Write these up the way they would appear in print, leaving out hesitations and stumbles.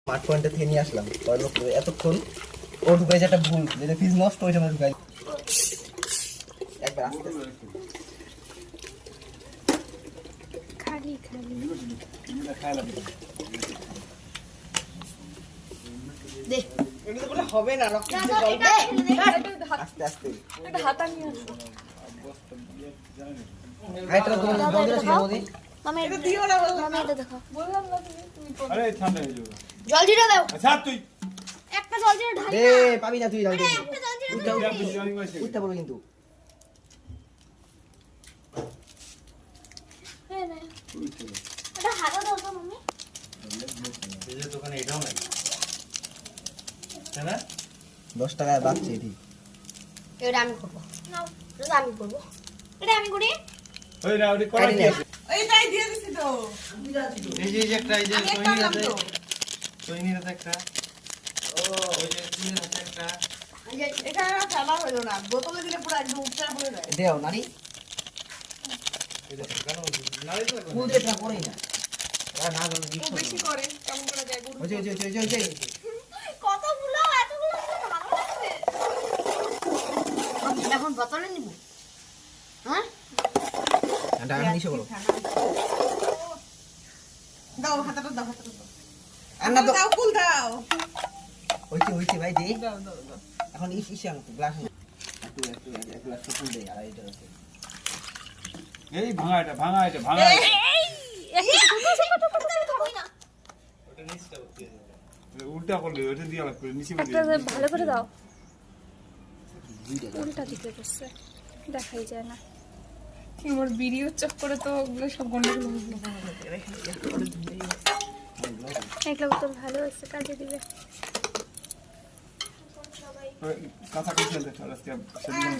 smart পয়েন্টে থেকে নিয়ে আসলাম এতক্ষণ ও ঢুকাই একটা ভুল যেটা ফ্রিজ নষ্ট হয়েছে আমরা ঢুকাই একবার আস্তে খালি খালি দে এটা বলে হবে না আস্তে আস্তে এটা হাতা নিয়ে আসো এটা তো বন্ধ করে ছিল মোদি মামা এটা দিও না মামা এটা দেখো বললাম না তুমি আরে ঠান্ডা হয়ে যাবে জল জিরা দাও আচ্ছা তুই একটা জল জিরা ঢালি দে পাবি না তুই জলদি একটা জল জিরা উঠতে বলবো কিন্তু হ্যাঁ না এটা হাতা দাও তো মামি এই যে দোকানে এটাও নাই তাই না 10 টাকায় বাঁচছে ঠিক এটা আমি করব নাও এটা আমি করব এটা আমি করি ওই না ওই করা কি আছে এইটাই দিয়ে দিছি তো এই যে একটা এই যে আমি একটা সৈনির নাম আছে তো সৈনির আছে একটা ও ওই যে সৈনির আছে একটা এখানে না ফেলা হলো না বোতলে দিলে পুরো একদম উপচার হয়ে যায় দেও নারী এই যে কেন নারী তো ফুল দেটা করেই না না না খুব বেশি করে কেমন করে যায় গরু ওই যে কতগুলো এতগুলো ভালো লাগছে আমি এখন বোতলে নিব হ্যাঁ এটা আমি নিশো করো দাও হাতাটা দাও আর না তো দাও ফুল দাও হইছে ভাই দে দাও দাও দাও এখন ইসে আনো গ্লাস একটু গ্লাস ফুল দে আর এটা আছে এই ভাঙা এটা ভাঙা ওটা নিচটা করতে উল্টা করলে ওটা দিয়ে আলাদা করে নিচে একটা ভালো করে দাও উল্টা দিকে বসছে দেখাই যায় না ওর ভিডিও চেক করে তো ওগুলো সব গন্ডগোল এগুলো তো ভালো হয়েছে কাজে দিবে কাঁচা কিছু আছে আজকে সেদিন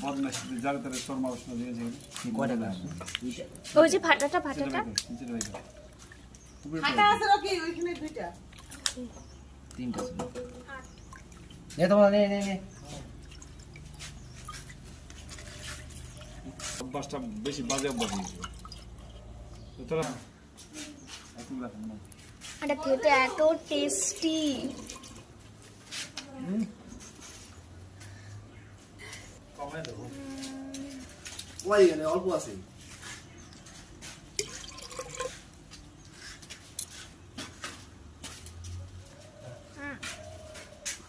বদমাশ যারা তারা তোর মাউস না দিয়েছে কয়টা গ্লাস ওই যে ফাটাটা নিচে রয়েছে হাতা আছে নাকি ওইখানে দুইটা তিনটা ছিল নে তোমার নে অভ্যাসটা বেশি বাজে অভ্যাস হয়েছে তো তোরা এখন রাখুন না এটা খেতে এত টেস্টি কমায় দেবো ওই অল্প আছে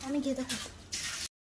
আমি খেতে খাবো